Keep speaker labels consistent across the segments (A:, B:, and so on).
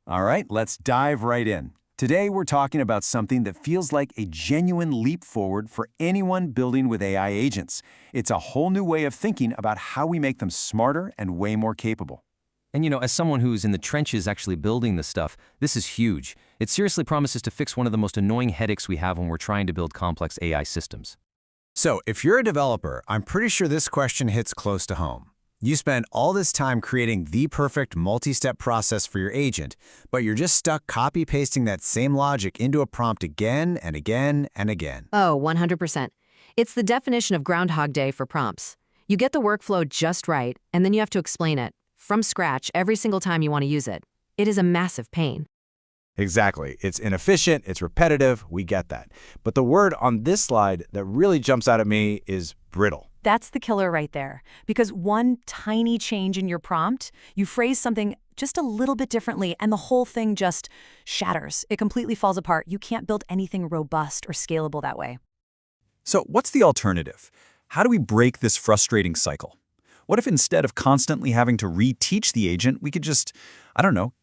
A: All right, let's dive right in. Today, we're talking about something that feels like a genuine leap forward for anyone building with AI agents. It's a whole new way of thinking about how we make them smarter and way more capable.
B: And as someone who's in the trenches actually building this stuff, this is huge. It seriously promises to fix one of the most annoying headaches we have when we're trying to build complex AI systems.
C: So, if you're a developer, I'm pretty sure this question hits close to home. You spend all this time creating the perfect multi-step process for your agent, but you're just stuck copy-pasting that same logic into a prompt again and again and again.
D: Oh, 100%. It's the definition of Groundhog Day for prompts. You get the workflow just right, and then you have to explain it from scratch every single time you want to use it. It is a massive pain.
C: Exactly. It's inefficient, it's repetitive, we get that. But the word on this slide that really jumps out at me is brittle.
E: That's the killer right there. Because one tiny change in your prompt, you phrase something just a little bit differently, and the whole thing just shatters. It completely falls apart. You can't build anything robust or scalable that way.
F: So what's the alternative? How do we break this frustrating cycle? What if instead of constantly having to reteach the agent, we could just,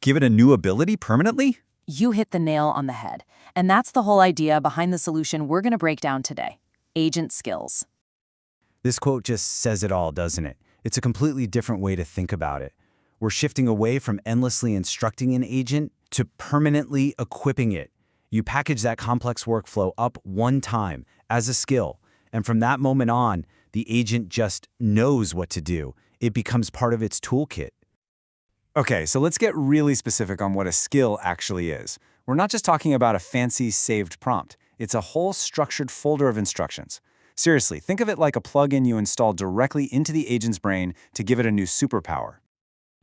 F: give it a new ability permanently?
E: You hit the nail on the head. And that's the whole idea behind the solution we're going to break down today. Agent skills.
C: This quote just says it all, doesn't it? It's a completely different way to think about it. We're shifting away from endlessly instructing an agent to permanently equipping it. You package that complex workflow up one time as a skill, and from that moment on, the agent just knows what to do. It becomes part of its toolkit.
A: Okay, so let's get really specific on what a skill actually is. We're not just talking about a fancy saved prompt. It's a whole structured folder of instructions. Seriously, think of it like a plugin you install directly into the agent's brain to give it a new superpower.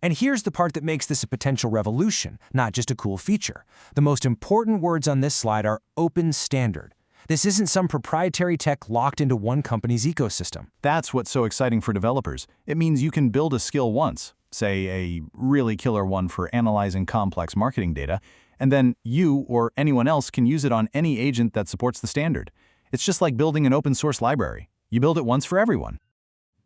G: And here's the part that makes this a potential revolution, not just a cool feature. The most important words on this slide are open standard. This isn't some proprietary tech locked into one company's ecosystem.
H: That's what's so exciting for developers. It means you can build a skill once, say a really killer one for analyzing complex marketing data, and then you or anyone else can use it on any agent that supports the standard. It's just like building an open source library. You build it once for everyone.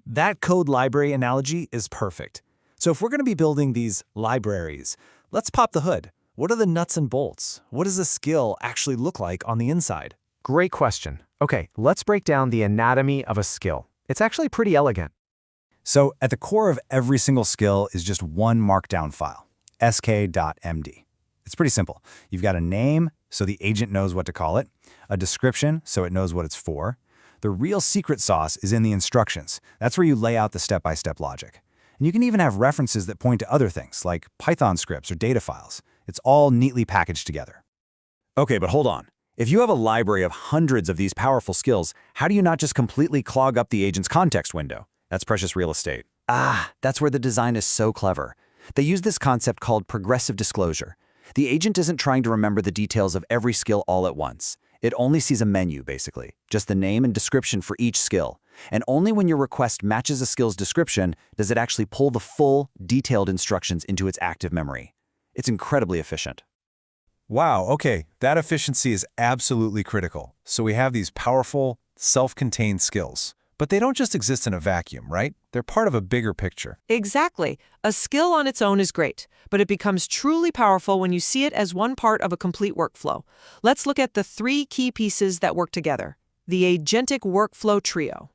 G: That code library analogy is perfect. So if we're going to be building these libraries, let's pop the hood. What are the nuts and bolts? What does a skill actually look like on the inside? Great question. Okay, let's break down the anatomy of a skill. It's actually pretty elegant.
C: So at the core of every single skill is just one markdown file, sk.md. It's pretty simple. You've got a name, so the agent knows what to call it, a description, so it knows what it's for. The real secret sauce is in the instructions. That's where you lay out the step-by-step logic. And you can even have references that point to other things, like Python scripts or data files. It's all neatly packaged together.
F: Okay, but hold on. If you have a library of hundreds of these powerful skills, how do you not just completely clog up the agent's context window? That's precious real estate.
I: That's where the design is so clever. They use this concept called progressive disclosure. The agent isn't trying to remember the details of every skill all at once. It only sees a menu, basically, just the name and description for each skill. And only when your request matches a skill's description does it actually pull the full, detailed instructions into its active memory. It's incredibly efficient.
A: Wow, okay, that efficiency is absolutely critical. So we have these powerful, self-contained skills. But they don't just exist in a vacuum, right? They're part of a bigger picture.
J: Exactly. A skill on its own is great, but it becomes truly powerful when you see it as one part of a complete workflow. Let's look at the three key pieces that work together. The agentic workflow trio.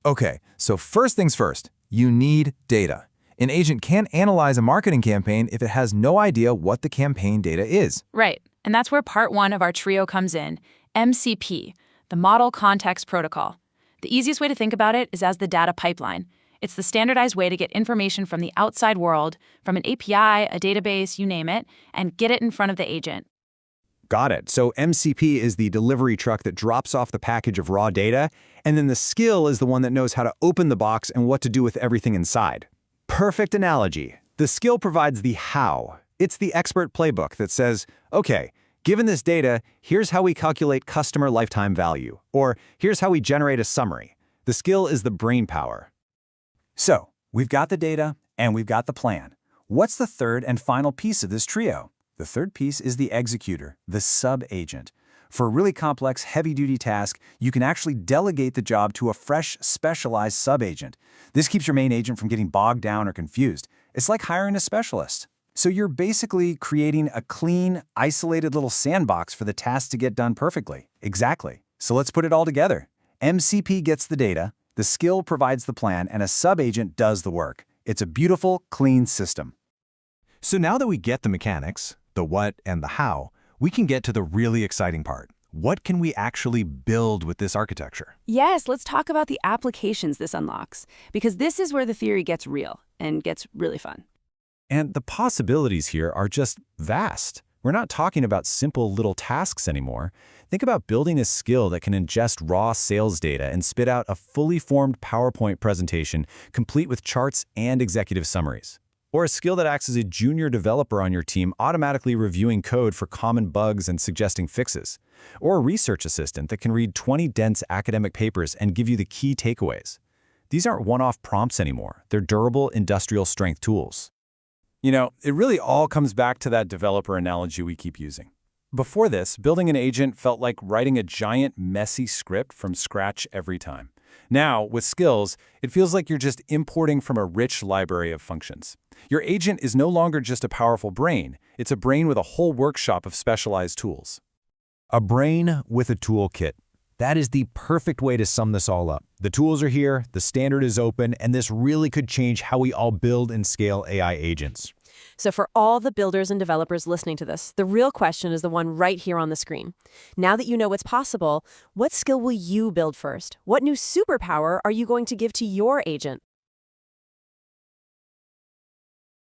A: Okay, so first things first, you need data. An agent can't analyze a marketing campaign if it has no idea what the campaign data is.
K: Right, and that's where part one of our trio comes in, MCP, the Model Context Protocol. The easiest way to think about it is as the data pipeline. It's the standardized way to get information from the outside world, from an API, a database, you name it, and get it in front of the agent.
C: Got it. So MCP is the delivery truck that drops off the package of raw data, and then the skill is the one that knows how to open the box and what to do with everything inside. Perfect analogy. The skill provides the how. It's the expert playbook that says, okay, given this data, here's how we calculate customer lifetime value, or here's how we generate a summary. The skill is the brain power. So, we've got the data and we've got the plan. What's the third and final piece of this trio? The third piece is the executor, the sub-agent. For a really complex, heavy-duty task, you can actually delegate the job to a fresh, specialized sub-agent. This keeps your main agent from getting bogged down or confused. It's like hiring a specialist.
A: So you're basically creating a clean, isolated little sandbox for the task to get done perfectly. Exactly. So let's put it all together. MCP gets the data, the skill provides the plan, and a sub-agent does the work. It's a beautiful, clean system.
C: So now that we get the mechanics, the what and the how, we can get to the really exciting part. What can we actually build with this architecture?
L: Yes, let's talk about the applications this unlocks, because this is where the theory gets real and gets really fun.
C: And the possibilities here are just vast. We're not talking about simple little tasks anymore. Think about building a skill that can ingest raw sales data and spit out a fully formed PowerPoint presentation complete with charts and executive summaries. Or a skill that acts as a junior developer on your team, automatically reviewing code for common bugs and suggesting fixes. Or a research assistant that can read 20 dense academic papers and give you the key takeaways. These aren't one-off prompts anymore. They're durable, industrial-strength tools.
A: You know, it really all comes back to that developer analogy we keep using. Before this, building an agent felt like writing a giant, messy script from scratch every time. Now, with skills, it feels like you're just importing from a rich library of functions. Your agent is no longer just a powerful brain. It's a brain with a whole workshop of specialized tools.
C: A brain with a toolkit. That is the perfect way to sum this all up. The tools are here, the standard is open, and this really could change how we all build and scale AI agents.
M: So for all the builders and developers listening to this, the real question is the one right here on the screen. Now that you know what's possible, what skill will you build first? What new superpower are you going to give to your agent?